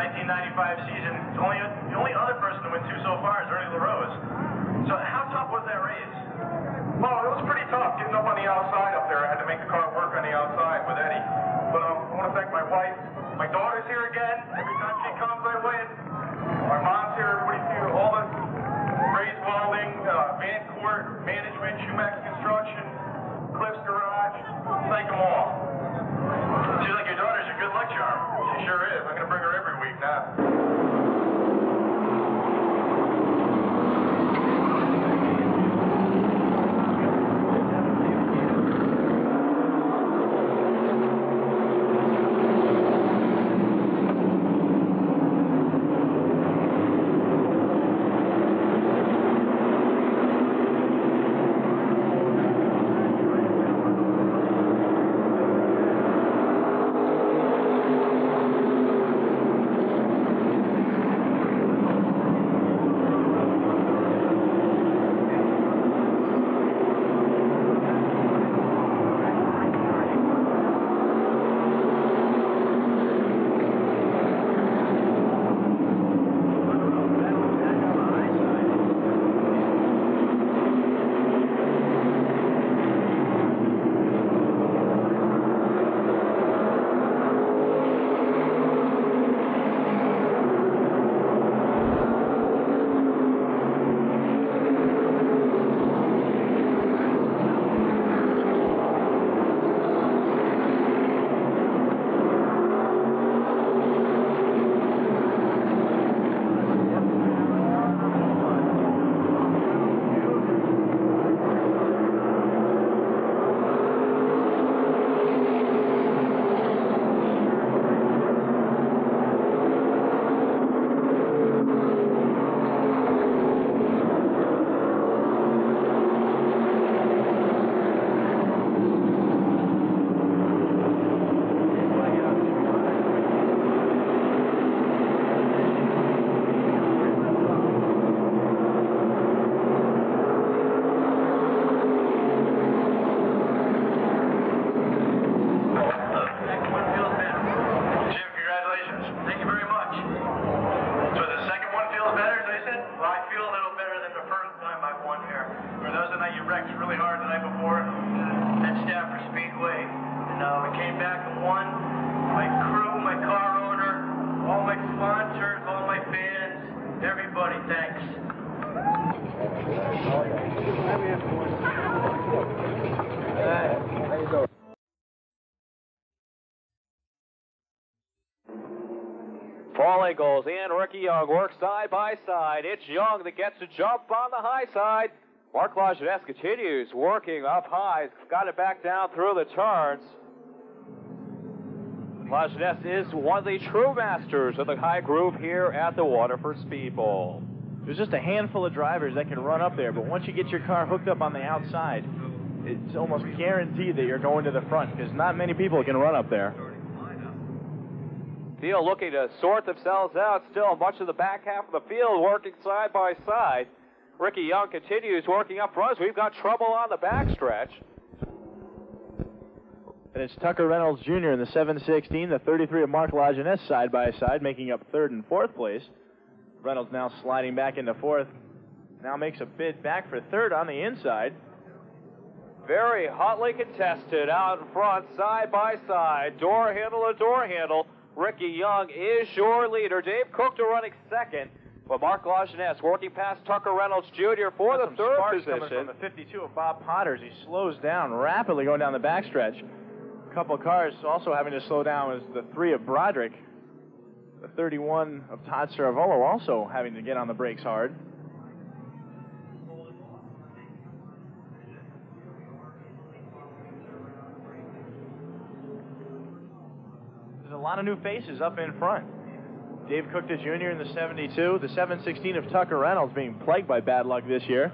1995 season. The only other person to win 2 so far is Ernie LaRose. So how tough was that race? Well, it was pretty tough, getting up on the outside up there. I had to make the car work on the outside with Eddie. But I want to thank my wife. My daughter's here again. Every time she comes, I win. My mom's here. Everybody's here. All the Ray's Welding, Van Court, Management, Shumax Construction, Cliff's Garage. Thank them all. Seems like your daughter's a good luck charm. She sure is. I'm going to bring her every week now. Paulie goes in. Ricky Young works side by side. It's Young that gets a jump on the high side. Mark Lajeunesse continues working up high. Got it back down through the turns. Lajeunesse is one of the true masters of the high groove here at the Waterford Speedbowl. There's just a handful of drivers that can run up there, but once you get your car hooked up on the outside, it's almost guaranteed that you're going to the front, because not many people can run up there. Field looking to sort themselves out. Still much of the back half of the field working side by side. Ricky Young continues working up front. We've got trouble on the backstretch. And it's Tucker Reynolds Jr. in the 716, the 33 of Mark Lajeunesse side by side, making up third and fourth place. Reynolds now sliding back into fourth. Now makes a bid back for third on the inside. Very hotly contested out in front, side by side. Door handle to door handle. Ricky Young is your leader. Dave Cookter running second, but Mark Lajeunesse working past Tucker Reynolds Jr. for the third position. Coming from the 52 of Bob Potters. He slows down rapidly going down the backstretch. A couple of cars also having to slow down was the 3 of Broderick. The 31 of Todd Saravolo also having to get on the brakes hard. There's a lot of new faces up in front. Dave Cookter Jr. in the 72, the 716 of Tucker Reynolds being plagued by bad luck this year.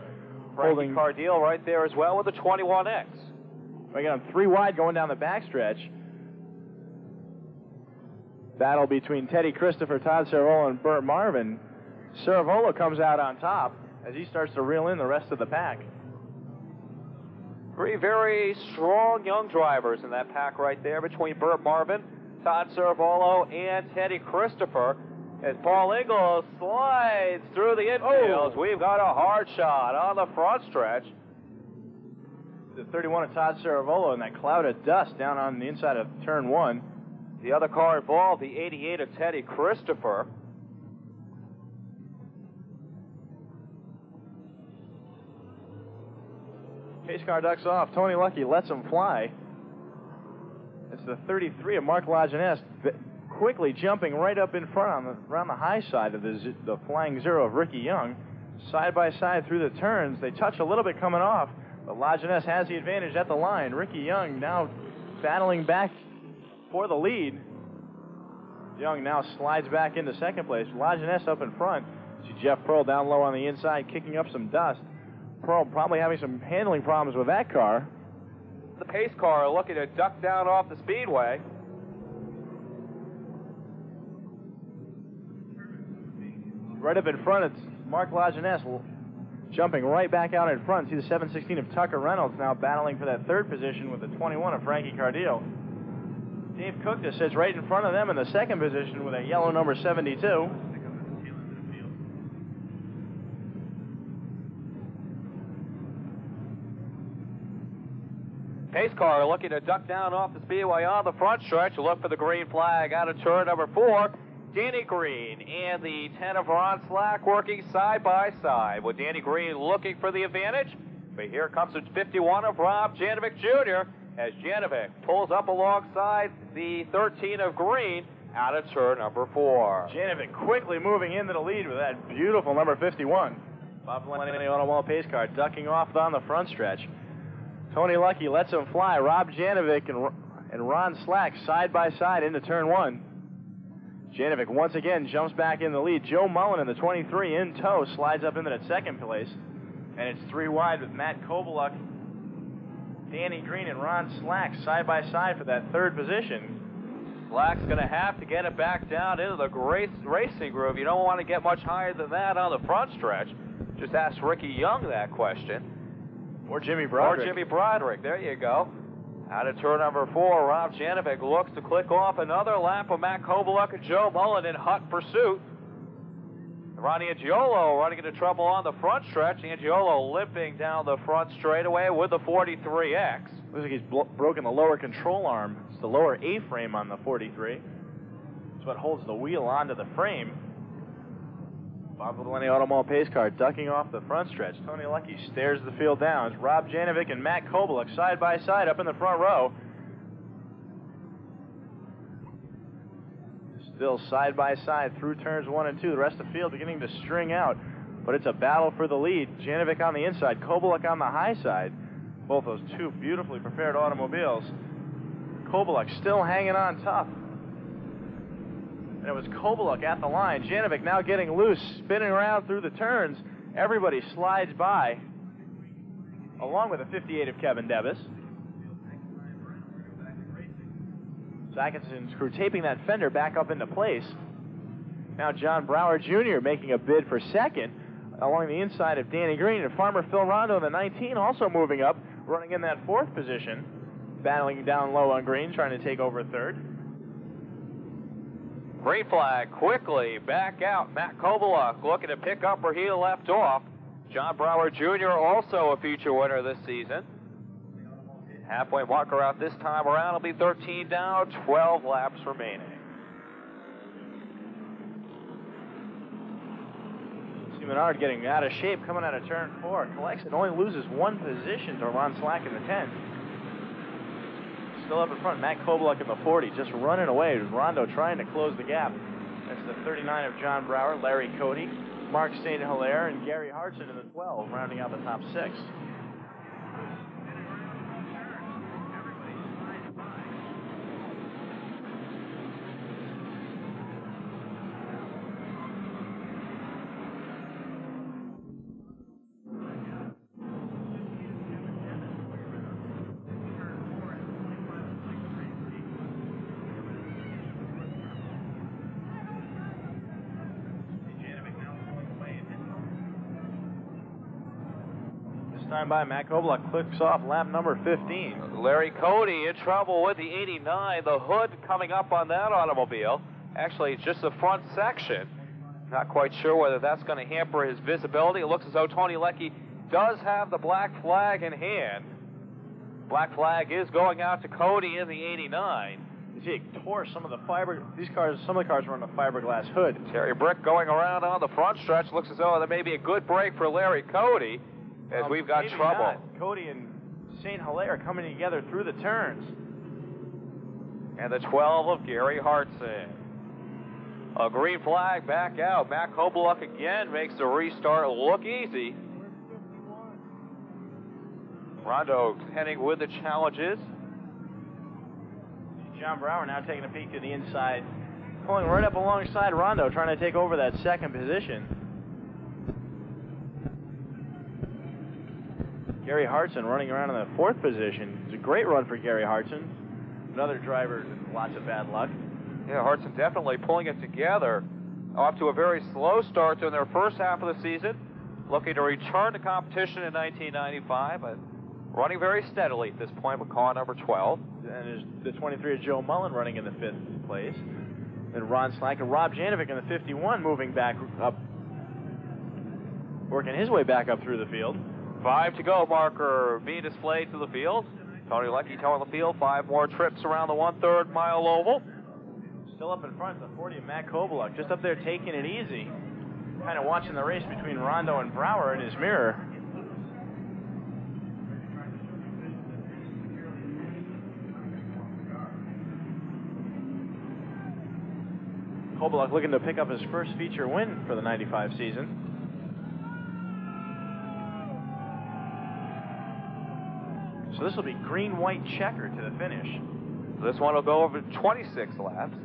Frankie Cardeal right there as well with the 21X. We got him 3 wide going down the backstretch. Battle between Teddy Christopher, Todd Saravolo, and Burt Marvin. Saravolo comes out on top as he starts to reel in the rest of the pack. 3 very strong young drivers in that pack right there between Burt Marvin, Todd Saravolo, and Teddy Christopher. As Paul Ingalls slides through the infield, we've got a hard shot on the front stretch. The 31 of Todd Saravolo and that cloud of dust down on the inside of turn 1. The other car involved, the 88 of Teddy Christopher. Pace car ducks off. Tony Lucky lets him fly. It's the 33 of Mark Lajeunesse quickly jumping right up in front around the high side of the flying zero of Ricky Young. Side by side through the turns. They touch a little bit coming off, but Lajeunesse has the advantage at the line. Ricky Young now battling back for the lead. Young now slides back into second place. Lajeunesse up in front. See Jeff Pearl down low on the inside kicking up some dust. Pearl probably having some handling problems with that car. The pace car looking to duck down off the speedway. Right up in front, it's Mark Lajeunesse jumping right back out in front. See the 716 of Tucker Reynolds now battling for that third position with the 21 of Frankie Cardillo. Dave Cookta sits right in front of them in the second position with a yellow number 72. Pace car looking to duck down off the speedway on the front stretch. Look for the green flag out of turn number 4. Danny Green and the 10 of Ron Slack working side by side with Danny Green looking for the advantage. But here comes the 51 of Rob Janovic Jr. as Janovic pulls up alongside the 13 of Green out of turn number 4. Janovic quickly moving into the lead with that beautiful number 51. Bob Lenny on a wall pace car ducking off on the front stretch. Tony Lucky lets him fly. Rob Janovic and Ron Slack side by side into turn 1. Janovic once again jumps back in the lead. Joe Mullen in the 23 in tow slides up into that second place. And it's 3 wide with Matt Kovaluk, Danny Green, and Ron Slack side by side for that third position. Slack's going to have to get it back down into the racing groove. You don't want to get much higher than that on the front stretch. Just ask Ricky Young that question. Or Jimmy Broderick. Or Jimmy Broderick. There you go. Out of turn number 4, Rob Janovic looks to click off another lap of Matt Kovaluk and Joe Mullen in hot pursuit. Ronnie Angiolo running into trouble on the front stretch. Angiolo limping down the front straightaway with the 43X. Looks like he's broken the lower control arm. It's the lower A-frame on the 43. It's what holds the wheel onto the frame. Bob Lenny Auto Mall pace car ducking off the front stretch. Tony Lucky stares the field down. It's Rob Janovic and Matt Kovaluk side by side up in the front row. Still side by side through turns 1 and 2. The rest of the field beginning to string out. But it's a battle for the lead. Janovic on the inside, Kovaluk on the high side. Both those two beautifully prepared automobiles. Kovaluk still hanging on tough. And it was Kovaluk at the line. Janovic now getting loose, spinning around through the turns. Everybody slides by, along with a 58 of Kevin Devis. Atkinson's crew taping that fender back up into place. Now John Brower Jr. making a bid for second along the inside of Danny Green. And Farmer Phil Rondo in the 19 also moving up, running in that fourth position, battling down low on Green, trying to take over third. Green flag quickly back out. Matt Kovaluk looking to pick up where he left off. John Brower Jr. also a feature winner this season. Halfway marker out this time around will be 13 down, 12 laps remaining. Menard getting out of shape coming out of turn 4. Collects it, only loses 1 position to Ron Slack in the 10. Still up in front, Matt Kovaluk in the 40, just running away. Rondo trying to close the gap. That's the 39 of John Brower, Larry Cody, Mark St. Hilaire, and Gary Hartson in the 12, rounding out the top 6. Time by Matt Kovaluk clicks off lap number 15. Larry Cody in trouble with the 89. The hood coming up on that automobile. Actually, just the front section. Not quite sure whether that's going to hamper his visibility. It looks as though Tony Leckie does have the black flag in hand. Black flag is going out to Cody in the 89. You see, it tore some of the some of the cars were on a fiberglass hood. Terry Brick going around on the front stretch. Looks as though there may be a good break for Larry Cody, as we've got trouble. Not. Cody and St. Hilaire are coming together through the turns. And the 12 of Gary Hartson. A green flag back out. Matt Kobeluk again makes the restart look easy. Rondo heading with the challenges. John Brower now taking a peek to the inside, pulling right up alongside Rondo, trying to take over that second position. Gary Hartson running around in the fourth position. It's a great run for Gary Hartson. Another driver with lots of bad luck. Yeah, Hartson definitely pulling it together. Off to a very slow start in their first half of the season. Looking to return to competition in 1995, but running very steadily at this point with car number 12. And there's the 23 of Joe Mullen running in the fifth place. Then Ron Slack and Rob Janovic in the 51 moving back up, working his way back up through the field. 5 to go marker being displayed to the field. Tony Leckie towing the field. 5 more trips around the 1/3 mile oval. Still up in front, the 40 of Matt Kobeluk, just up there taking it easy. Kind of watching the race between Rondo and Brower in his mirror. Kobeluk looking to pick up his first feature win for the 95 season. So this will be green-white checker to the finish. This one will go over 26 laps.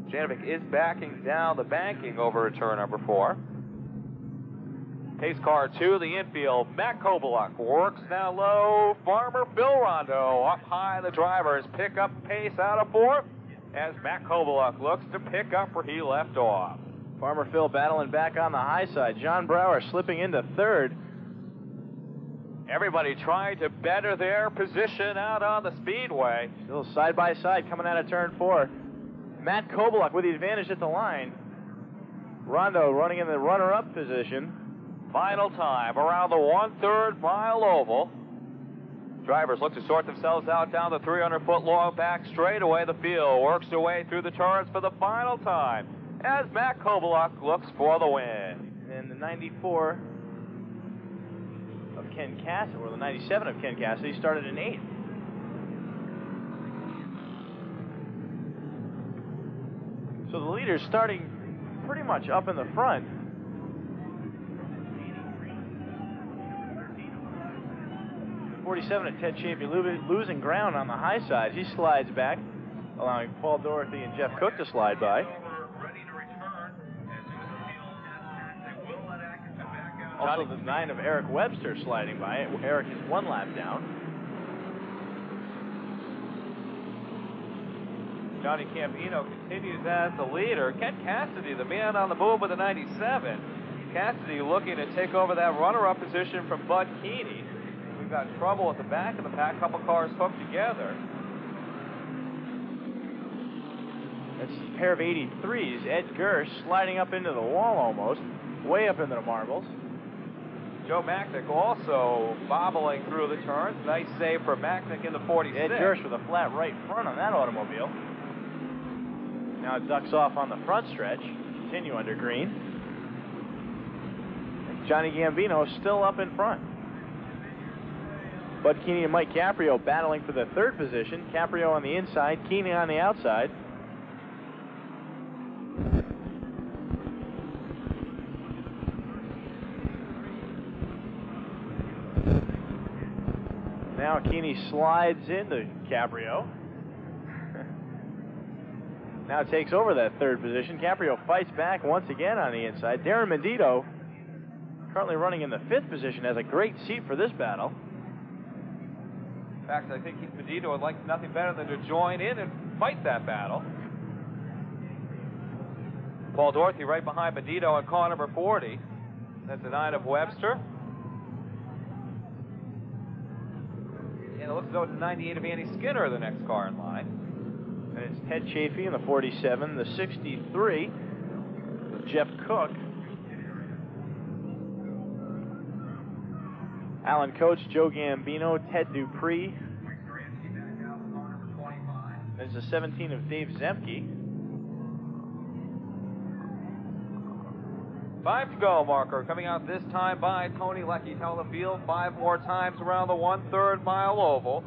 Janovic is backing down the banking over at turn number 4. Pace car 2, the infield. Matt Kobeluk works down low. Farmer Phil Rondo up high. The drivers pick up pace out of 4th as Matt Kobeluk looks to pick up where he left off. Farmer Phil battling back on the high side. John Brower slipping into 3rd. Everybody trying to better their position out on the speedway. Still side by side coming out of turn 4. Matt Kobeluk with the advantage at the line. Rondo running in the runner-up position. Final time around the 1/3 mile oval. Drivers look to sort themselves out down the 300-foot long back straightaway. The field works their way through the turns for the final time as Matt Kobeluk looks for the win. And the 94 of Ken Cassidy, or the 97 of Ken Cassidy, started in 8th. So the leader's starting pretty much up in the front. 47 of Ted Chafee losing ground on the high side. He slides back, allowing Paul Dorothy and Jeff Cook to slide by. Also the 9 of Eric Webster sliding by. Eric is 1 lap down. Johnny Campino continues as the leader. Ken Cassidy, the man on the move with the 97. Cassidy looking to take over that runner-up position from Bud Keeney. We've got trouble at the back of the pack. Couple cars hooked together. That's a pair of 83s. Ed Gersh sliding up into the wall almost. Way up into the marbles. Joe Macknick also bobbling through the turns. Nice save for Macknick in the 46. Ed Gersh with a flat right front on that automobile. Now it ducks off on the front stretch. Continue under green. Johnny Gambino still up in front. Bud Keeney and Mike Caprio battling for the 3rd position. Caprio on the inside, Keeney on the outside. Now Keeney slides into Caprio. Now takes over that 3rd position. Caprio fights back once again on the inside. Darren Mendito, currently running in the 5th position, has a great seat for this battle. In fact, I think Mendito would like nothing better than to join in and fight that battle. Paul Dorothy right behind Mendito in car number 40. That's the 9 of Webster. And it looks as though it's the 98 of Andy Skinner, the next car in line. And it's Ted Chafee in the 47, the 63 with Jeff Cook. Alan Coates, Joe Gambino, Ted Dupree. There's the 17 of Dave Zemke. 5 to go marker coming out this time by Tony Leckie. Tell the field 5 more times around the 1/3 mile oval.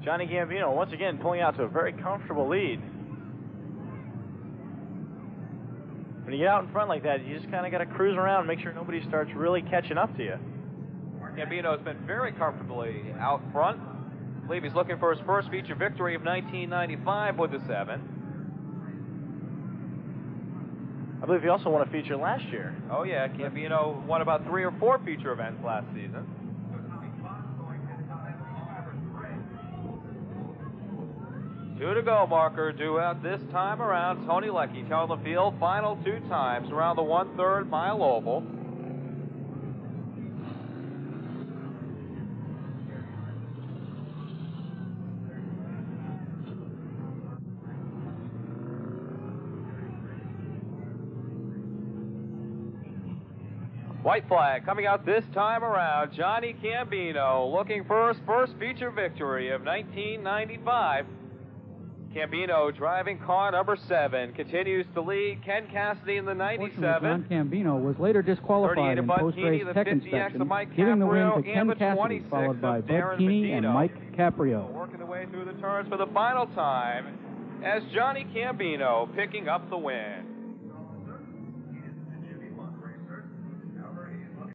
Johnny Gambino once again pulling out to a very comfortable lead. When you get out in front like that, you just kind of got to cruise around, make sure nobody starts really catching up to you. Gambino's been very comfortably out front. I believe he's looking for his first feature victory of 1995 with the 7. I believe he also won a feature last year. Oh yeah, Gambino won about 3 or 4 feature events last season. 2 to go marker due out this time around. Tony Leckie telling the field final 2 times around the 1/3 mile oval. White flag coming out this time around. Johnny Gambino looking for his first feature victory of 1995. Gambino driving car number 7 continues to lead. Ken Cassidy in the 97. John Gambino was later disqualified in post-race tech inspection, giving the win to Ken Cassidy, followed by Bud Keeney and Mike Caprio. Working the way through the turns for the final time as Johnny Gambino picking up the win.